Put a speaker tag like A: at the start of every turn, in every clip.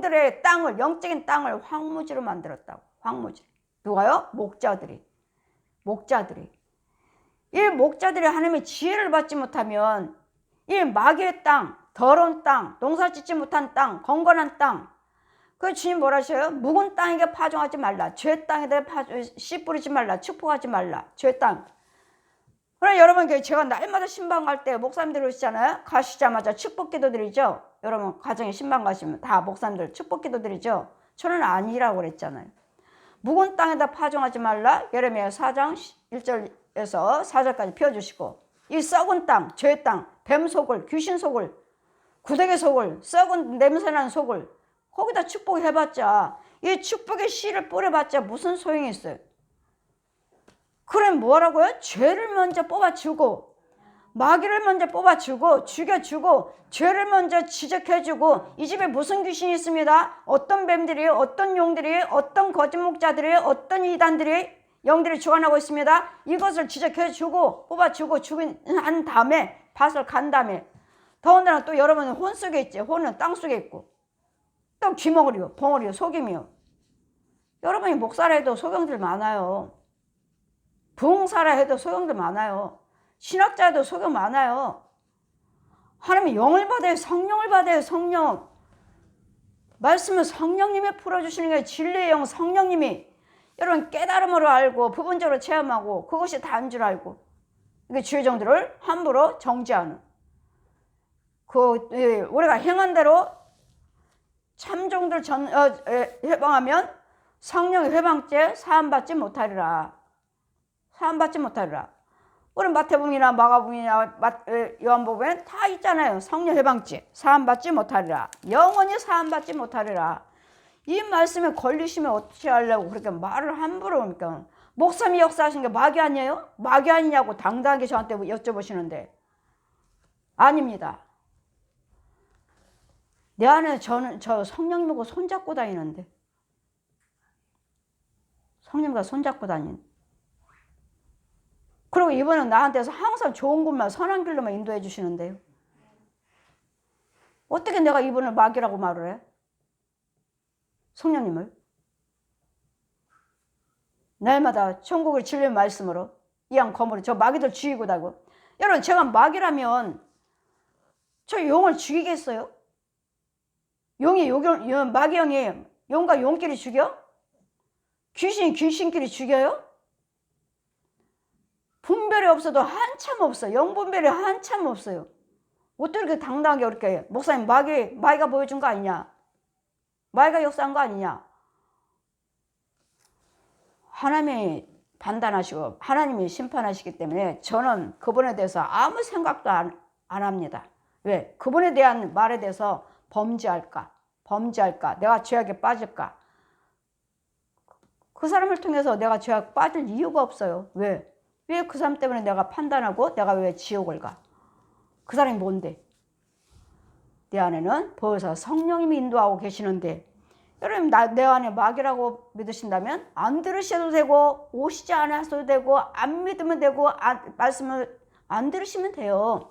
A: 들의 땅을, 영적인 땅을 황무지로 만들었다고. 황무지. 누가요? 목자들이. 이 목자들이 하나님의 지혜를 받지 못하면 이 마귀의 땅, 더러운 땅, 농사 짓지 못한 땅, 건건한 땅, 그 주님 뭐라 하셔요? 묵은 땅에게 파종하지 말라. 죄 땅에다 씨 뿌리지 말라. 축복하지 말라. 죄 땅. 그럼 여러분, 제가 날마다 신방 갈 때 목사님들 오시잖아요. 가시자마자 축복 기도 드리죠. 여러분 가정에 신방 가시면 다 목사님들 축복 기도 드리죠. 저는 아니라고 그랬잖아요. 묵은 땅에다 파종하지 말라. 예레미야 4장 1절에서 4절까지 펴주시고, 이 썩은 땅, 죄 땅, 뱀 속을, 귀신 속을, 구더기 속을, 썩은 냄새나는 속을 거기다 축복해봤자, 이 축복의 씨를 뿌려봤자 무슨 소용이 있어요? 그럼 뭐라고요? 죄를 먼저 뽑아주고, 마귀를 먼저 뽑아주고, 죽여주고, 죄를 먼저 지적해주고, 이 집에 무슨 귀신이 있습니다. 어떤 뱀들이, 어떤 용들이, 어떤 거짓목자들이, 어떤 이단들이, 영들이 주관하고 있습니다. 이것을 지적해주고, 뽑아주고, 한 다음에, 밭을 간 다음에, 더군다나 또 여러분은 혼 속에 있지. 혼은 땅 속에 있고, 또 귀머거리요, 벙어리요, 속임이요. 여러분이 목사라 해도 소경들 많아요. 부흥사라 해도 소경들 많아요. 신학자 해도 소경 많아요. 하나님이 영을 받아요. 성령을 받아요. 성령. 말씀은 성령님이 풀어주시는 거예요. 진리의 영 성령님이. 여러분 깨달음으로 알고 부분적으로 체험하고 그것이 다인 줄 알고, 이게 주의 정도를 함부로 정지하는, 우리가 행한 대로 참종들 해방하면 성령의 회방죄 사함받지 못하리라. 사함받지 못하리라. 우리 마태복음이나 마가복음이나 요한복음에 다 있잖아요. 성령 회방죄 사함받지 못하리라. 영원히 사함받지 못하리라. 이 말씀에 걸리시면 어떻게 하려고 그렇게 말을 함부로 합니까? 목사님이 역사하신 게 마귀 아니에요? 마귀 아니냐고 당당하게 저한테 여쭤보시는데, 아닙니다. 내 안에 저 성령님하고 손잡고 다니는데, 성령과 손잡고 다니는. 그리고 이번엔 나한테서 항상 좋은 것만, 선한 길로만 인도해 주시는데요. 어떻게 내가 이분을 마귀라고 말을 해? 성령님을. 날마다 천국을 진리의 말씀으로 이양 거물이 저 마귀들 죽이고 다고. 여러분 제가 마귀라면 저 용을 죽이겠어요? 마귀 영이 용과 용끼리 죽여? 귀신이 귀신끼리 죽여요? 분별이 없어도 한참 없어. 영분별이 한참 없어요. 어떻게 이렇게 당당하게 그렇게 목사님 마귀가 보여준 거 아니냐? 마귀가 역사한 거 아니냐? 하나님이 판단하시고 하나님이 심판하시기 때문에 저는 그분에 대해서 아무 생각도 안 합니다. 왜? 그분에 대한 말에 대해서 범죄할까? 내가 죄악에 빠질까? 그 사람을 통해서 내가 죄악에 빠질 이유가 없어요. 왜 그 사람 때문에 내가 판단하고 내가 왜 지옥을 가? 그 사람이 뭔데? 내 안에는 벌써 성령님이 인도하고 계시는데, 여러분 내 안에 마귀라고 믿으신다면 안 들으셔도 되고 오시지 않아서도 되고 안 믿으면 되고 말씀을 안 들으시면 돼요.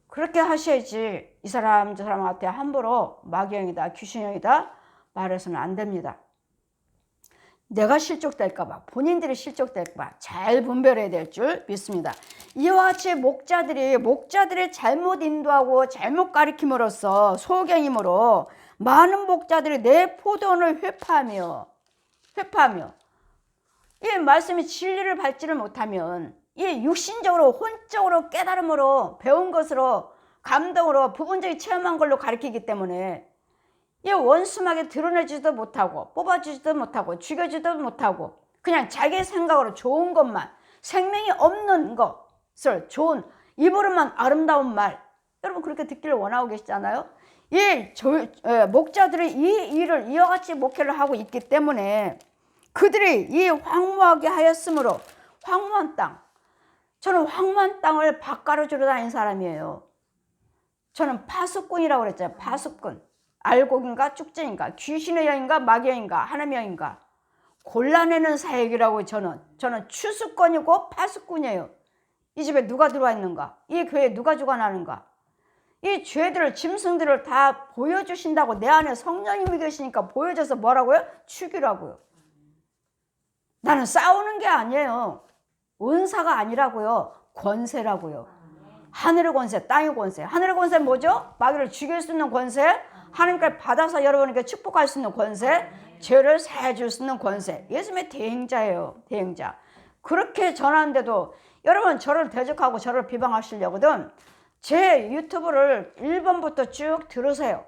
A: 그렇게 하셔야지 이 사람 저 사람한테 함부로 마귀형이다 귀신형이다 말해서는 안 됩니다. 내가 실족될까봐, 본인들이 실족될까봐 잘 분별해야 될 줄 믿습니다. 이와 같이 목자들이 잘못 인도하고 잘못 가리킴으로써 소경임으로 많은 목자들이 내 포도원을 회파하며 이 말씀이 진리를 밟지를 못하면 이 육신적으로 혼적으로 깨달음으로 배운 것으로 감동으로 부분적인 체험한 걸로 가르치기 때문에 이 원수막에 드러내지도 못하고 뽑아주지도 못하고 죽여주지도 못하고 그냥 자기 생각으로 좋은 것만, 생명이 없는 것을 좋은 입으로만 아름다운 말, 여러분 그렇게 듣기를 원하고 계시잖아요. 목자들이 이 일을 이와 같이 목회를 하고 있기 때문에 그들이 이 황무하게 하였으므로 황무한 땅, 저는 황무한 땅을 밭가로주러 다닌 사람이에요. 저는 파수꾼이라고 그랬잖아요. 파수꾼. 알곡인가 쭉쟁인가 귀신의 영인가 마귀의 영인가 하나님의 영인가 골라내는 사역이라고. 저는 추수꾼이고 파수꾼이에요. 이 집에 누가 들어와 있는가, 이 교회에 누가 주관하는가, 이 죄들을, 짐승들을 다 보여주신다고. 내 안에 성령님이 계시니까 보여줘서 뭐라고요? 죽이라고요. 나는 싸우는 게 아니에요. 은사가 아니라고요. 권세라고요. 하늘의 권세, 땅의 권세. 하늘의 권세 뭐죠? 마귀를 죽일 수 있는 권세, 하나님께 받아서 여러분에게 축복할 수 있는 권세, 죄를 사해줄 수 있는 권세. 예수님의 대행자예요. 대행자. 그렇게 전하는데도 여러분 저를 대적하고 저를 비방하시려거든 제 유튜브를 1번부터 쭉 들으세요.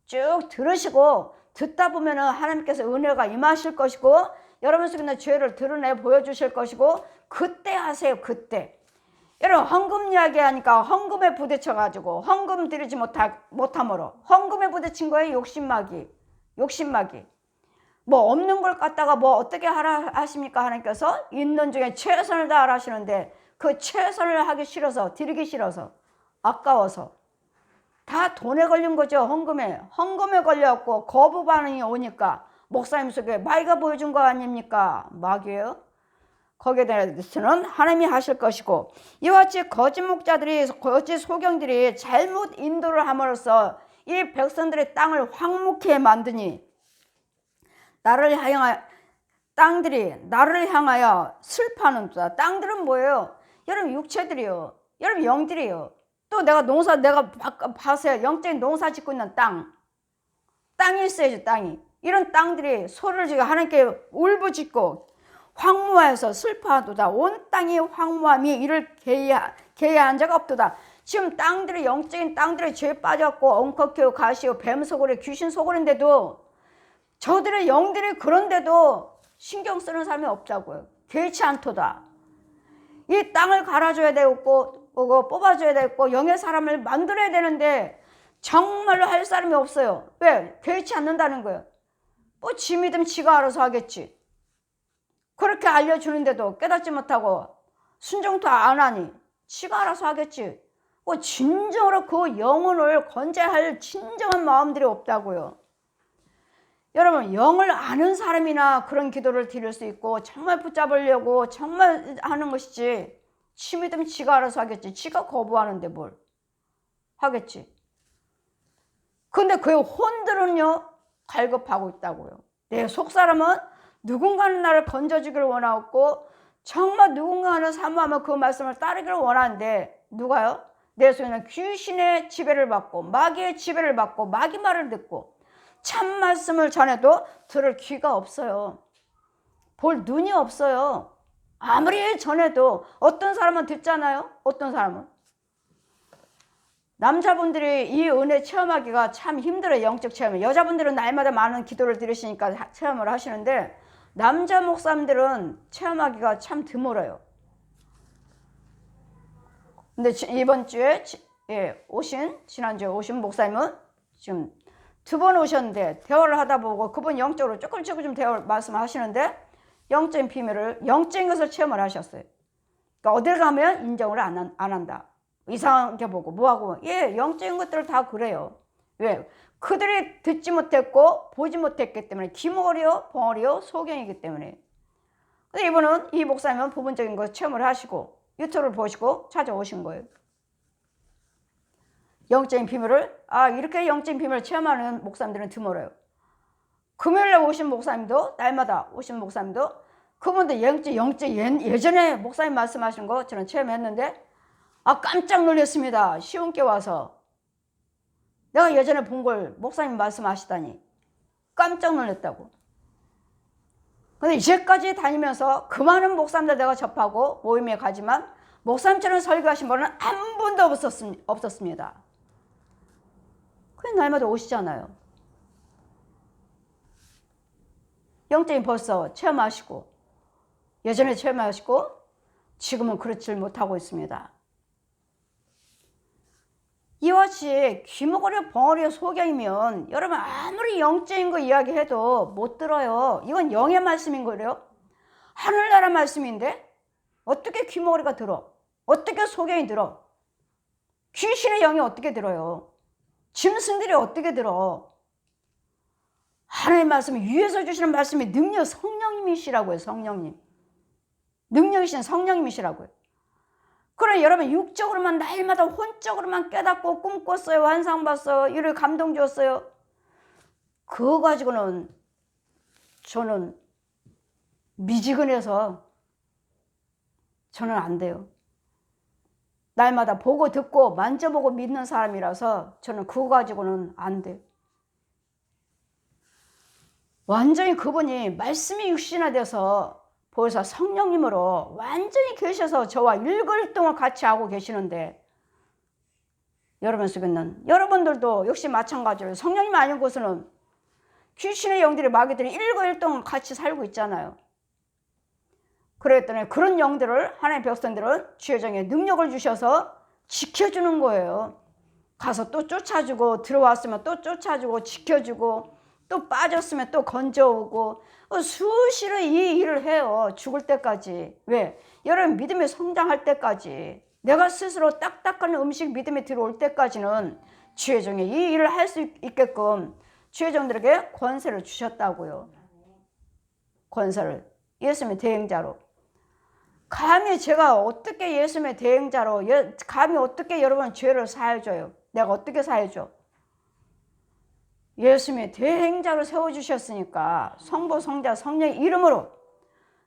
A: 쭉 들으시고 듣다 보면은 하나님께서 은혜가 임하실 것이고 여러분 속에 있는 죄를 드러내 보여주실 것이고 그때 하세요. 그때. 여러분 헌금 이야기하니까 헌금에 부딪혀가지고 헌금 드리지 못함으로 헌금에 부딪힌 거예요. 욕심마귀. 욕심마귀. 뭐 없는 걸 갖다가 뭐 어떻게 하라 하십니까? 하나님께서 있는 중에 최선을 다하라 하시는데 그 최선을 하기 싫어서 드리기 싫어서 아까워서 다 돈에 걸린 거죠. 헌금에 걸려갖고 거부 반응이 오니까 목사님 속에 마귀가 보여준 거 아닙니까? 마귀예요. 거기에 대해서는 하나님이 하실 것이고 이와 같이 거짓 목자들이 거짓 소경들이 잘못 인도를 함으로써 이 백성들의 땅을 황무케 만드니 땅들이 나를 향하여 슬퍼하는도다. 땅들은 뭐예요? 여러분 육체들이요. 여러분 영들이요. 또 내가 봐세요. 영적인 농사 짓고 있는 땅이 있어야죠. 땅이. 이런 땅들이 소리를 지고 하나님께 울부짖고 황무하여서 슬퍼하도다. 온 땅이 황무함이 이를 계해한 자가 없도다. 지금 땅들이 영적인 땅들이 죄에 빠졌고 엉컥해요 가시오 뱀 소굴에 귀신 소굴인데도 저들의 영들이 그런데도 신경 쓰는 사람이 없다고요. 개의치 않도다. 이 땅을 갈아줘야 되고 뽑아줘야 되고 영의 사람을 만들어야 되는데 정말로 할 사람이 없어요. 왜? 개의치 않는다는 거예요. 뭐 지 믿음 지가 알아서 하겠지. 그렇게 알려주는데도 깨닫지 못하고 순종도 안 하니 지가 알아서 하겠지. 뭐 진정으로 그 영혼을 건재할 진정한 마음들이 없다고요. 여러분 영을 아는 사람이나 그런 기도를 드릴 수 있고 정말 붙잡으려고 정말 하는 것이지 지 믿음 지가 알아서 하겠지. 지가 거부하는데 뭘 하겠지. 근데 그 혼들은요 갈급하고 있다고요. 내 속사람은 누군가는 나를 건져주기를 원하고 정말 누군가는 사모하면 그 말씀을 따르기를 원하는데 누가요? 내 속에는 귀신의 지배를 받고 마귀의 지배를 받고 마귀 말을 듣고 참 말씀을 전해도 들을 귀가 없어요. 볼 눈이 없어요. 아무리 전해도 어떤 사람은 듣잖아요. 어떤 사람은. 남자분들이 이 은혜 체험하기가 참 힘들어요. 영적 체험. 여자분들은 날마다 많은 기도를 들으시니까 체험을 하시는데 남자 목사님들은 체험하기가 참 드물어요. 근데 이번 주에 지난주에 오신 목사님은 지금 2번 오셨는데 대화를 하다 보고 그분 영적으로 조금 대화를 말씀을 하시는데 영적인 비밀을 영적인 것을 체험을 하셨어요. 그러니까 어딜 가면 인정을 안 한다. 이상하게 보고 뭐하고 영적인 것들을 다 그래요. 왜? 그들이 듣지 못했고 보지 못했기 때문에 귀머리요 벙어리요 소경이기 때문에. 근데 이분은 이 목사님은 부분적인 거 체험을 하시고 유튜브를 보시고 찾아오신 거예요. 영적인 비밀을 이렇게 영적인 비밀을 체험하는 목사님들은 드물어요. 금요일에 오신 목사님도 날마다 오신 목사님도 그분도 예전에 목사님 말씀하신 거 저는 체험했는데 깜짝 놀랐습니다. 시온께 와서 내가 예전에 본 걸 목사님 말씀하시다니 깜짝 놀랐다고. 근데 이제까지 다니면서 그 많은 목사님들 내가 접하고 모임에 가지만 목사님처럼 설교하신 분은 한 분도 없었습니다. 그냥 날마다 오시잖아요. 영적인 벌써 체험하시고 예전에 체험하시고 지금은 그렇지 못하고 있습니다. 이와 같이 귀머거리 벙어리 소경이면 여러분 아무리 영적인 거 이야기해도 못 들어요. 이건 영의 말씀인 거예요. 하늘나라 말씀인데 어떻게 귀머거리가 들어? 어떻게 소경이 들어? 귀신의 영이 어떻게 들어요? 짐승들이 어떻게 들어? 하나님의 말씀이 위에서 주시는 말씀이 능력 성령님이시라고요. 성령님. 능력이신 성령님이시라고요. 그래 여러분 육적으로만 날마다 혼적으로만 깨닫고 꿈꿨어요. 환상 봤어요. 이를 감동 줬어요. 그거 가지고는 저는 미지근해서 저는 안 돼요. 날마다 보고 듣고 만져보고 믿는 사람이라서 저는 그거 가지고는 안 돼요. 완전히 그분이 말씀이 육신화돼서 보혜사 성령님으로 완전히 계셔서 저와 일거일동을 같이 하고 계시는데 여러분 속에는 여러분들도 역시 마찬가지로 성령님 아닌 곳에는 귀신의 영들이 마귀들이 일거일동 같이 살고 있잖아요. 그랬더니 그런 영들을 하나님의 백성들은 주의 정에 능력을 주셔서 지켜주는 거예요. 가서 또 쫓아주고 들어왔으면 또 쫓아주고 지켜주고 또 빠졌으면 또 건져오고 수시로 이 일을 해요. 죽을 때까지. 왜? 여러분 믿음이 성장할 때까지 내가 스스로 딱딱한 음식 믿음이 들어올 때까지는 주의 종이 이 일을 할 수 있게끔 주의 종들에게 권세를 주셨다고요. 권세를. 예수님의 대행자로. 감히 제가 어떻게 예수님의 대행자로 감히 어떻게 여러분 죄를 사해줘요? 내가 어떻게 사해줘? 예수님의 대행자로 세워주셨으니까 성부 성자 성령의 이름으로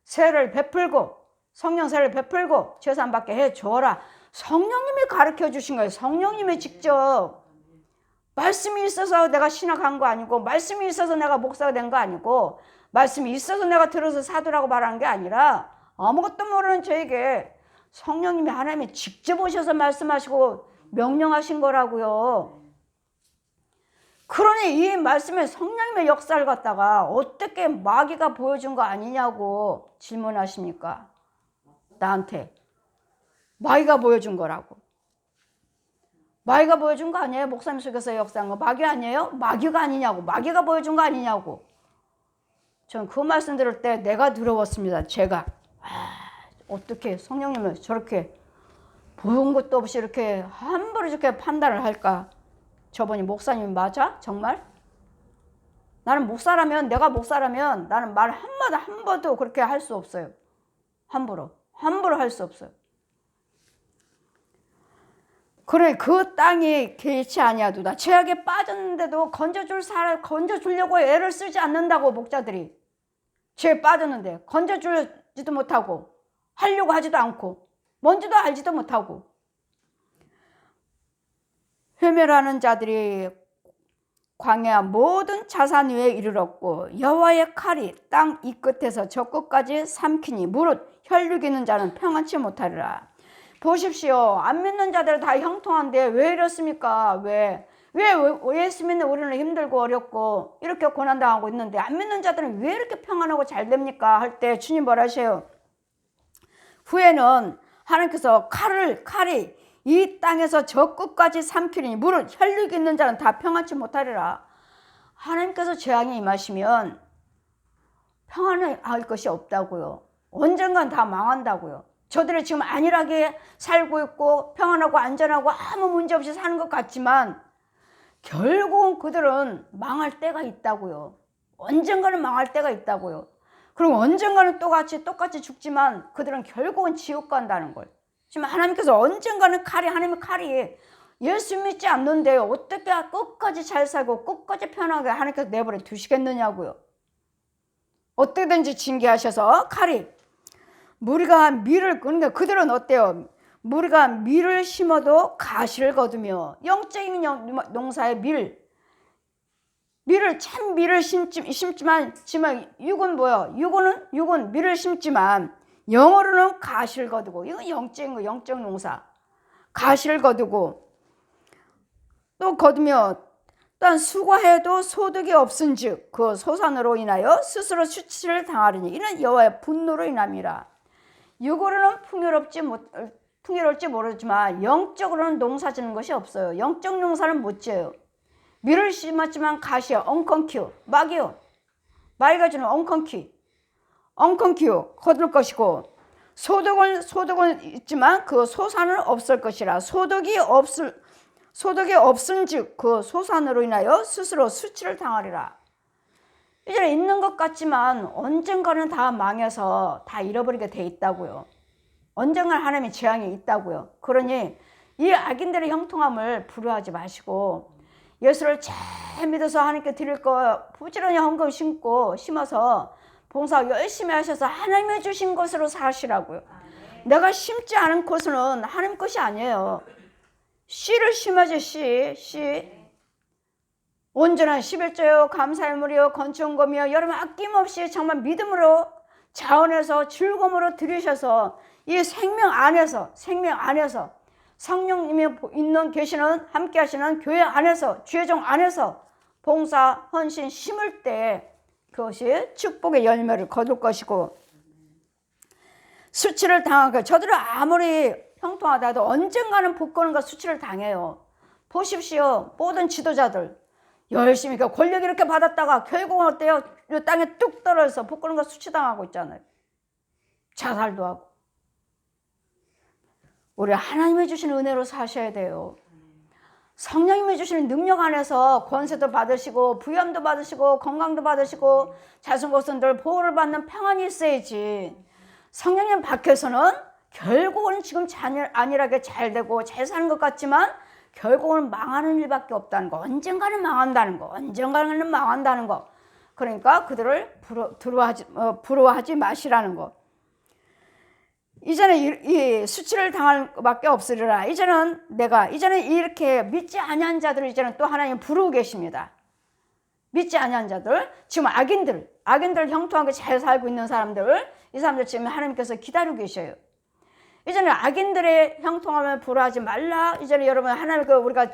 A: 세를 베풀고 성령세를 베풀고 죄산받게 해줘라. 성령님이 가르쳐 주신 거예요. 성령님이 직접. 말씀이 있어서 내가 신학한 거 아니고 말씀이 있어서 내가 목사가 된 거 아니고 말씀이 있어서 내가 들어서 사도라고 말하는 게 아니라 아무것도 모르는 저에게 성령님이 하나님이 직접 오셔서 말씀하시고 명령하신 거라고요. 그러니 이 말씀에 성령님의 역사를 갖다가 어떻게 마귀가 보여준 거 아니냐고 질문하십니까? 나한테. 마귀가 보여준 거라고. 마귀가 보여준 거 아니에요? 목사님 속에서 역사한 거. 마귀 아니에요? 마귀가 아니냐고. 마귀가 보여준 거 아니냐고. 전 그 말씀 들을 때 내가 두려웠습니다. 제가. 어떻게 성령님을 저렇게 보는 것도 없이 이렇게 함부로 이렇게 판단을 할까? 저분이 목사님 맞아? 정말? 나는 목사라면 내가 목사라면 나는 말 한마디 한 번도 그렇게 할 수 없어요. 함부로 할 수 없어요. 그래 그 땅이 개의치 아니하도다. 죄악에 빠졌는데도 건져주려고 애를 쓰지 않는다고 목자들이. 죄에 빠졌는데 건져주지도 못하고 하려고 하지도 않고 뭔지도 알지도 못하고 회멸하는 자들이 광야 모든 자산 위에 이르렀고 여호와의 칼이 땅 이 끝에서 저 끝까지 삼키니 무릇 혈육 있는 자는 평안치 못하리라. 보십시오. 안 믿는 자들 다 형통한데 왜 이렇습니까? 왜 예수 믿는 우리는 힘들고 어렵고 이렇게 고난당하고 있는데 안 믿는 자들은 왜 이렇게 평안하고 잘 됩니까? 할 때 주님 뭐라 하세요? 후에는 하나님께서 칼이 이 땅에서 저 끝까지 삼키리니 무릇 혈육 있는 자는 다 평안치 못하리라. 하나님께서 재앙이 임하시면 평안할 것이 없다고요. 언젠간 다 망한다고요. 저들이 지금 안일하게 살고 있고 평안하고 안전하고 아무 문제 없이 사는 것 같지만 결국은 그들은 망할 때가 있다고요. 언젠가는 망할 때가 있다고요. 그리고 언젠가는 똑같이 죽지만 그들은 결국은 지옥 간다는 걸. 지금 하나님께서 언젠가는 하나님의 칼이 예수 믿지 않는데 어떻게 끝까지 잘 살고 끝까지 편하게 하나님께서 내버려 두시겠느냐고요. 어떻게든지 징계하셔서 칼이 무리가 밀을 그러니까 그들은 어때요? 무리가 밀을 심어도 가시를 거두며 영적인 농사에 밀을 심지만 육은 뭐예요? 육은 밀을 심지만 영어로는 가시를 거두고 이건 영적인 거 영적 농사 가시를 거두고 또 거두며 또한 수고해도 소득이 없은즉 그 소산으로 인하여 스스로 수치를 당하리니 이는 여호와의 분노로 인함이라. 육으로는 풍요롭지 모르지만 영적으로는 농사 짓는 것이 없어요. 영적 농사는 못 지어요. 밀을 심었지만 가시요 엉컨키요 마귀가 주는 엉컨키요 거둘 것이고 소득은 있지만 그 소산은 없을 것이라. 소득이 없은즉 그 소산으로 인하여 스스로 수치를 당하리라. 이제 있는 것 같지만 언젠가는 다 망해서 다 잃어버리게 돼 있다고요. 언젠가 하나님의 재앙이 있다고요. 그러니 이 악인들의 형통함을 부러워하지 마시고 예수를 잘 믿어서 하나님께 드릴 거 부지런히 헌금 심어서 봉사 열심히 하셔서 하나님이 주신 것으로 사시라고요. 내가 심지 않은 것은 하나님 것이 아니에요. 씨를 심어야지. 씨. 온전한 11조요 감사의물이요 건축원금이요 여러분 아낌없이 정말 믿음으로 자원해서 즐거움으로 드리셔서 이 생명 안에서 성령님이 계시는 함께 하시는 교회 안에서 주의종 안에서 봉사 헌신 심을 때 그것이 축복의 열매를 거둘 것이고 수치를 당하고 저들은 아무리 형통하다도 언젠가는 복권과 수치를 당해요. 보십시오. 모든 지도자들 열심히 권력 이렇게 받았다가 결국은 어때요? 이 땅에 뚝 떨어져서 복권과 수치당하고 있잖아요. 자살도 하고. 우리 하나님이 주시는 은혜로 사셔야 돼요. 성령님이 주시는 능력 안에서 권세도 받으시고 부염도 받으시고 건강도 받으시고 자손고손들 보호를 받는 평안이 있어야지. 성령님 밖에서는 결국은 지금 안일하게 잘 되고 잘 사는 것 같지만 결국은 망하는 일밖에 없다는 거. 언젠가는 망한다는 거. 그러니까 그들을 부러워하지 마시라는 거. 이제는 이 수치를 당할 밖에 없으리라. 이제는 이렇게 믿지 아니한 자들을 이제는 또 하나님 부르고 계십니다. 믿지 아니한 자들, 지금 악인들 형통하게 잘 살고 있는 사람들, 이 사람들 지금 하나님께서 기다리고 계셔요. 이제는 악인들의 형통함을 부러워하지 말라. 이제는 여러분 하나님 우리가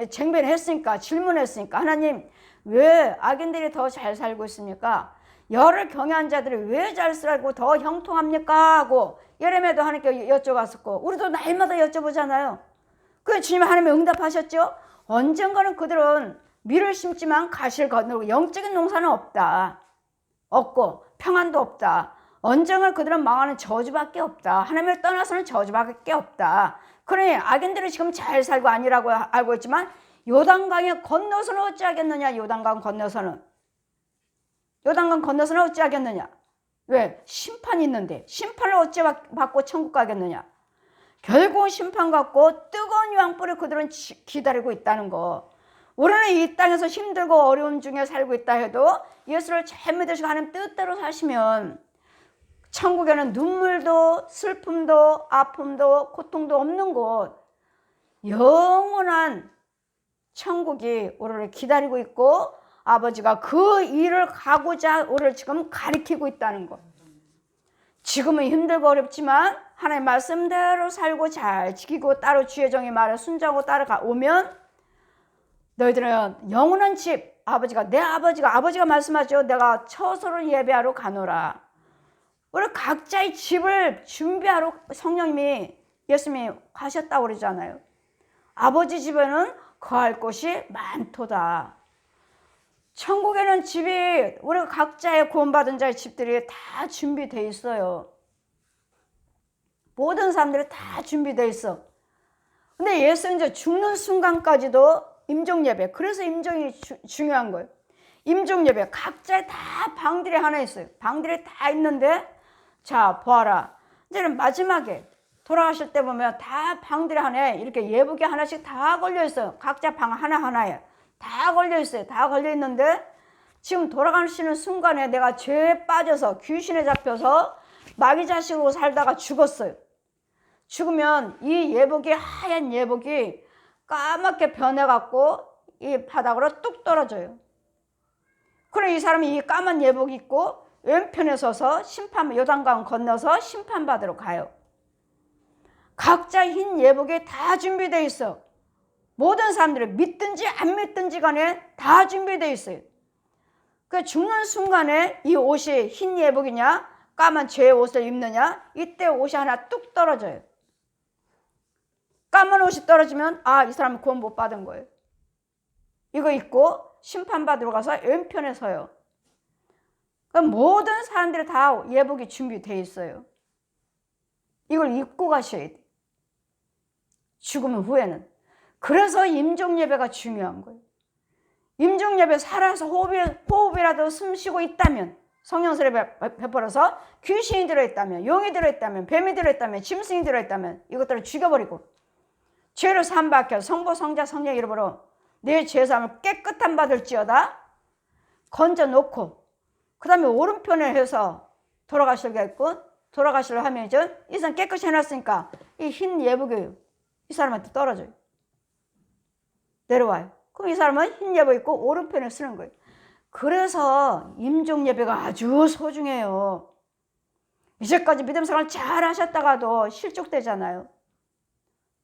A: 쟁변했으니까 질문했으니까 하나님 왜 악인들이 더 잘 살고 있습니까? 열을 경외한 자들이 왜 잘 살고 더 형통합니까? 하고 예레미야도 하나님께 여쭤봤었고 우리도 날마다 여쭤보잖아요. 그 주님 하나님이 응답하셨죠? 언젠가는 그들은 밀을 심지만 가시를 거두고 영적인 농사는 없고 평안도 없다. 언젠가 그들은 망하는 저주밖에 없다. 하나님을 떠나서는 저주밖에 없다. 그러니 악인들이 지금 잘 살고 아니라고 알고 있지만 요단강에 건너서는 어찌하겠느냐. 요단강 건너서는 어찌하겠느냐. 왜? 심판이 있는데 심판을 어찌 받고 천국 가겠느냐. 결국 심판 받고 뜨거운 유황불을 그들은 기다리고 있다는 거. 우리는 이 땅에서 힘들고 어려움 중에 살고 있다 해도 예수를 잘 믿으시고 하나님 뜻대로 사시면 천국에는 눈물도 슬픔도 아픔도 고통도 없는 곳, 영원한 천국이 우리를 기다리고 있고 아버지가 그 일을 가고자 우리를 지금 가리키고 있다는 것. 지금은 힘들고 어렵지만 하나님 말씀대로 살고 잘 지키고 따로 주의 종의 말에 순종하고 따라오면 너희들은 영원한 집, 아버지가 말씀하죠. 내가 처소를 예배하러 가노라. 우리 각자의 집을 준비하러 성령님이 예수님이 가셨다고 그러잖아요. 아버지 집에는 거할 곳이 많도다. 천국에는 집이 우리 각자의 구원받은 자의 집들이 다 준비되어 있어요. 모든 사람들이 다 준비되어 있어. 근데 예수는 이제 죽는 순간까지도 임종예배. 그래서 임종이 중요한 거예요. 임종예배. 각자의 다 방들이 하나 있어요. 방들이 다 있는데 자 보아라. 이제는 마지막에 돌아가실 때 보면 다 방들이 하나에 이렇게 예복이 하나씩 다 걸려 있어요. 각자 방 하나하나에 다 걸려 있어요. 다 걸려 있는데 지금 돌아가시는 순간에 내가 죄에 빠져서 귀신에 잡혀서 마귀 자식으로 살다가 죽었어요. 죽으면 이 예복이 하얀 예복이 까맣게 변해갖고 이 바닥으로 뚝 떨어져요. 그럼 이 사람이 이 까만 예복 입고 왼편에 서서 요단강 건너서 심판받으러 가요. 각자 흰 예복이 다 준비되어 있어. 모든 사람들이 믿든지 안 믿든지 간에 다 준비되어 있어요. 그 죽는 순간에 이 옷이 흰 예복이냐 까만 죄의 옷을 입느냐 이때 옷이 하나 뚝 떨어져요. 까만 옷이 떨어지면 이 사람은 구원 못 받은 거예요. 이거 입고 심판받으러 가서 왼편에 서요. 모든 사람들이 다 예복이 준비되어 있어요. 이걸 입고 가셔야 돼. 죽으면 후에는. 그래서 임종예배가 중요한 거예요. 임종예배 살아서 호흡이라도 숨 쉬고 있다면 성령세를 베풀어서 귀신이 들어있다면, 용이 들어있다면, 뱀이 들어있다면, 짐승이 들어있다면 이것들을 죽여버리고 죄를 삼박혀 성부, 성자, 성령 이름으로 내 죄사함을 깨끗한 받을지어다 건져놓고 그 다음에 오른편에 해서 돌아가시려고 했고 돌아가시려고 하면 이제 이 사람 깨끗이 해놨으니까 이 흰 예복이 이 사람한테 떨어져요. 내려와요. 그럼 이 사람은 흰 예복 입고 오른편에 쓰는 거예요. 그래서 임종 예배가 아주 소중해요. 이제까지 믿음 생활 잘 하셨다가도 실족되잖아요.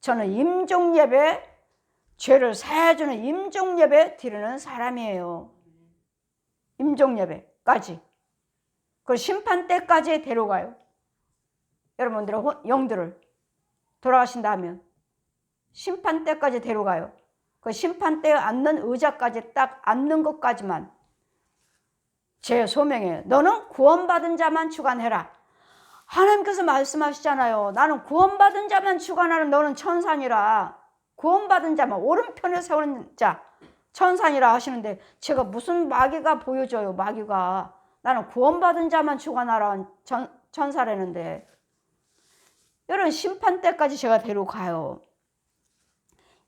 A: 저는 임종 예배, 죄를 사해주는 임종 예배 드리는 사람이에요. 임종 예배까지. 그 심판 때까지 데려가요. 여러분들의 영들을 돌아가신다면 심판 때까지 데려가요. 그 심판 때에 앉는 의자까지 딱 앉는 것까지만 제 소명이에요. 너는 구원받은 자만 주관해라. 하나님께서 말씀하시잖아요. 나는 구원받은 자만 주관하는 너는 천사니라. 구원받은 자만 오른편에 세우는 자 천사니라 하시는데 제가 무슨 마귀가 보여줘요. 마귀가. 나는 구원받은 자만 주관하라 천사라는데 이런 심판 때까지 제가 데려가요.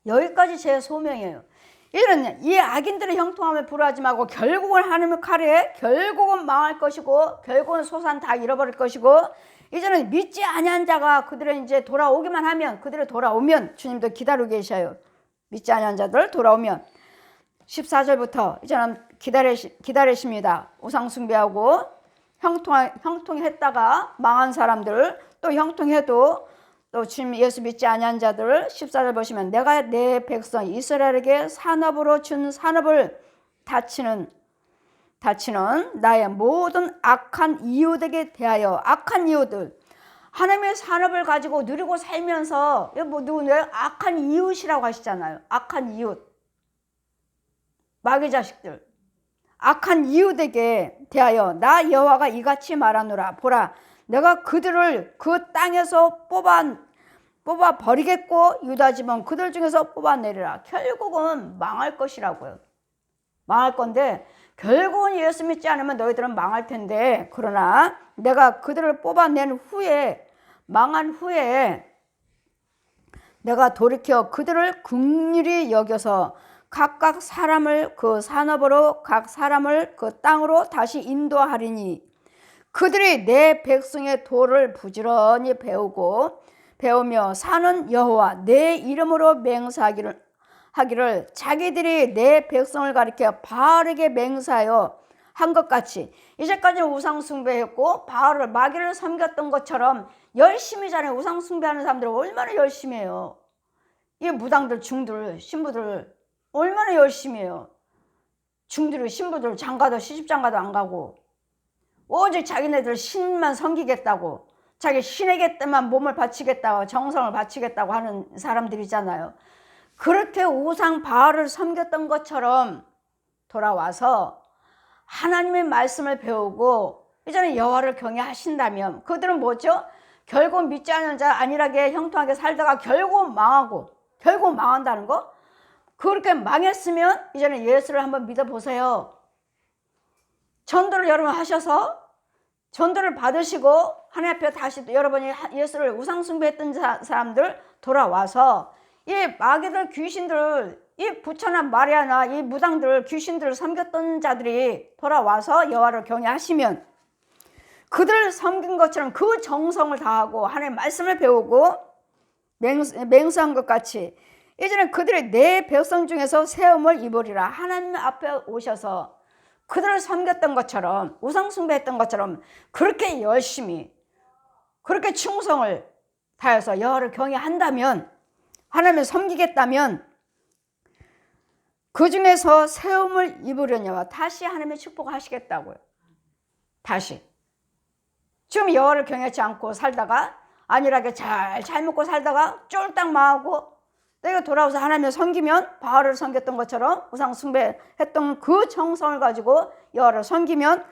A: 여기까지 제 소명이에요. 이런 이 악인들의 형통함에 불화하지 말고 결국은 하나님의 칼에 결국은 망할 것이고 결국은 소산 다 잃어버릴 것이고 이제는 믿지 아니한 자가 그들의 이제 돌아오기만 하면 그들이 돌아오면 주님도 기다리고 계셔요. 믿지 아니한 자들 돌아오면 14절부터 이제는 기다리십니다. 우상 숭배하고 형통했다가 망한 사람들 또 형통해도 또 주님 예수 믿지 아니한 자들 14절 보시면 내가 내 백성 이스라엘에게 산업으로 준 산업을 다치는 나의 모든 악한 이웃에게 대하여 악한 이웃들 하나님의 산업을 가지고 누리고 살면서 뭐 누구냐 악한 이웃이라고 하시잖아요. 악한 이웃 마귀 자식들 악한 이웃에게 대하여 나 여호와가 이같이 말하노라 보라 내가 그들을 그 땅에서 뽑아 버리겠고 유다 지방 그들 중에서 뽑아내리라. 결국은 망할 것이라고요. 망할 건데 결국은 예수 믿지 않으면 너희들은 망할 텐데 그러나 내가 그들을 뽑아낸 후에 망한 후에 내가 돌이켜 그들을 긍휼히 여겨서 각각 사람을 그 산업으로 각 사람을 그 땅으로 다시 인도하리니 그들이 내 백성의 도를 부지런히 배우며 사는 여호와 내 이름으로 맹세하기를 자기들이 내 백성을 가리켜 바르게 맹세하여 한 것 같이 이제까지 우상 숭배했고 바알을 마귀를 섬겼던 것처럼 열심히 잘해. 우상 숭배하는 사람들은 얼마나 열심히 해요. 이 무당들 중들 신부들 얼마나 열심히 해요. 중들 신부들 장가도 시집장가도 안 가고 오직 자기네들 신만 섬기겠다고 자기 신에게만 몸을 바치겠다고 정성을 바치겠다고 하는 사람들이잖아요. 그렇게 우상 바알을 섬겼던 것처럼 돌아와서 하나님의 말씀을 배우고 이제는 여호와를 경외하신다면 그들은 뭐죠? 결국 믿지 않는 자 안일하게 형통하게 살다가 결국 망한다는 거? 그렇게 망했으면 이제는 예수를 한번 믿어보세요. 전도를 여러분 하셔서 전도를 받으시고 하나님 앞에 다시 여러분이 예수를 우상 숭배했던 사람들 돌아와서 이 마귀들 귀신들 이 부처나 마리아나 이 무당들 귀신들을 섬겼던 자들이 돌아와서 여호와를 경외하시면 그들을 섬긴 것처럼 그 정성을 다하고 하나님의 말씀을 배우고 맹세한 것 같이 이제는 그들이 내 백성 중에서 세움을 입으리라. 하나님 앞에 오셔서 그들을 섬겼던 것처럼 우상 숭배했던 것처럼 그렇게 열심히 그렇게 충성을 다해서 여호와를 경외한다면 하나님을 섬기겠다면 그 중에서 세움을 입으려냐와 다시 하나님의 축복하시겠다고요. 다시 지금 여호와를 경외하지 않고 살다가 안일하게 잘 먹고 살다가 쫄딱 망하고 내가 돌아와서 하나님을 섬기면 바알을 섬겼던 것처럼 우상 숭배했던 그 정성을 가지고 여호와를 섬기면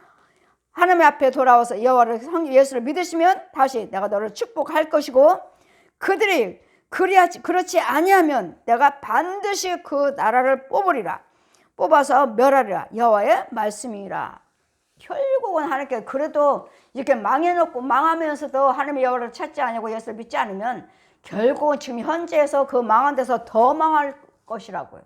A: 하나님 앞에 돌아와서 예수를 믿으시면 다시 내가 너를 축복할 것이고 그들이 그렇지 아니하면 내가 반드시 그 나라를 뽑으리라. 뽑아서 멸하리라. 여호와의 말씀이라. 결국은 하나님께 그래도 이렇게 망해놓고 망하면서도 하나님의 여호와를 찾지 않고 예수를 믿지 않으면 결국은 지금 현재에서 그 망한 데서 더 망할 것이라고요.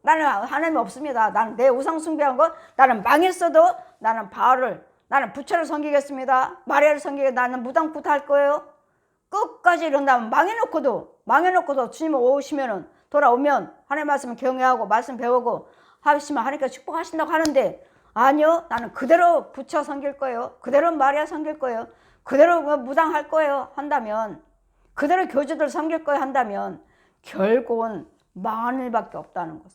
A: 나는 하나님이 없습니다. 나는 내 우상 숭배한 것, 나는 망했어도 나는 바알을, 나는 부처를 섬기겠습니다. 마리아를 섬기겠습니다. 나는 무당부터 할 거예요. 끝까지 이런다면 망해놓고도 주님 오시면은 돌아오면 하나님 말씀을 경외하고 말씀 배우고 하시면 하나님께서 축복하신다고 하는데 아니요, 나는 그대로 부처 섬길 거예요. 그대로 마리아 섬길 거예요. 그대로 무당할 거예요. 한다면 그대로 교주들 섬길 거예요. 한다면 결국은 망하는 일밖에 없다는 것.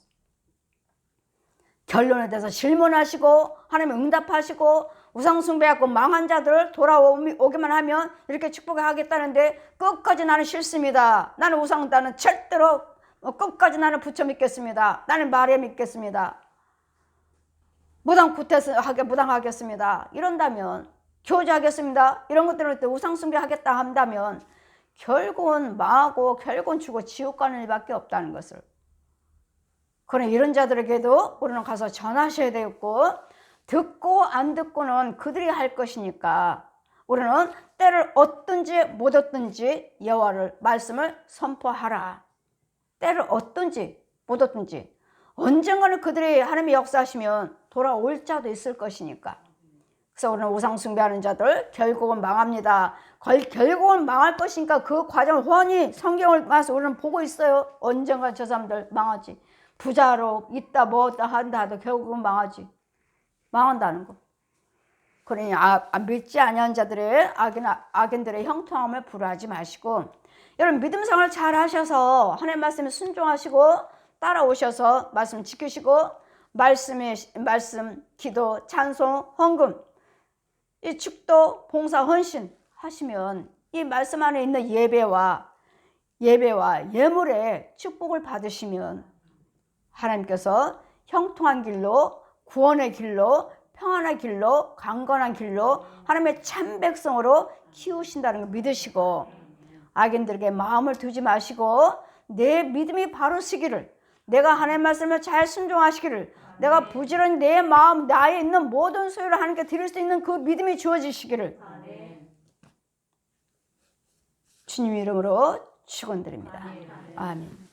A: 결론에 대해서 질문하시고 하나님 응답하시고 우상 숭배하고 망한 자들 돌아오기만 하면 이렇게 축복하겠다는데 끝까지 나는 싫습니다. 나는 우상, 나는 절대로 끝까지 나는 부처 믿겠습니다. 나는 마리아 믿겠습니다. 무당하겠습니다. 이런다면 교제하겠습니다. 이런 것들을 우상 숭배하겠다 한다면 결국은 망하고 결국은 죽어 지옥 가는 일밖에 없다는 것을. 그러나 이런 자들에게도 우리는 가서 전하셔야 되겠고 듣고 안 듣고는 그들이 할 것이니까 우리는 때를 얻든지 못 얻든지 여호와를 말씀을 선포하라. 때를 얻든지 못 얻든지 언젠가는 그들이 하나님의 역사하시면 돌아올 자도 있을 것이니까. 그래서 우리는 우상 숭배하는 자들 결국은 망합니다. 결국은 망할 것이니까 그 과정을 훤히 성경을 봐서 우리는 보고 있어요. 언젠가 저 사람들 망하지. 부자로 있다 뭐다 한다 하도 결국은 망한다는 거. 그러니 믿지 아니한 자들의 악인들의 형통함을 불허하지 마시고 여러분 믿음 생활 잘 하셔서 하나님 말씀에 순종하시고 따라오셔서 말씀 지키시고 말씀, 기도, 찬송, 헌금 이 축도, 봉사, 헌신 하시면 이 말씀 안에 있는 예배와 예물의 축복을 받으시면 하나님께서 형통한 길로 구원의 길로 평안의 길로 강건한 길로 하나님의 참 백성으로 키우신다는 걸 믿으시고 악인들에게 마음을 두지 마시고 내 믿음이 바로 서기를 내가 하나님 말씀을 잘 순종하시기를 내가 부지런히 내 마음 나에 있는 모든 소유를 하나님께 드릴 수 있는 그 믿음이 주어지시기를 주님 이름으로 축원드립니다. 아멘.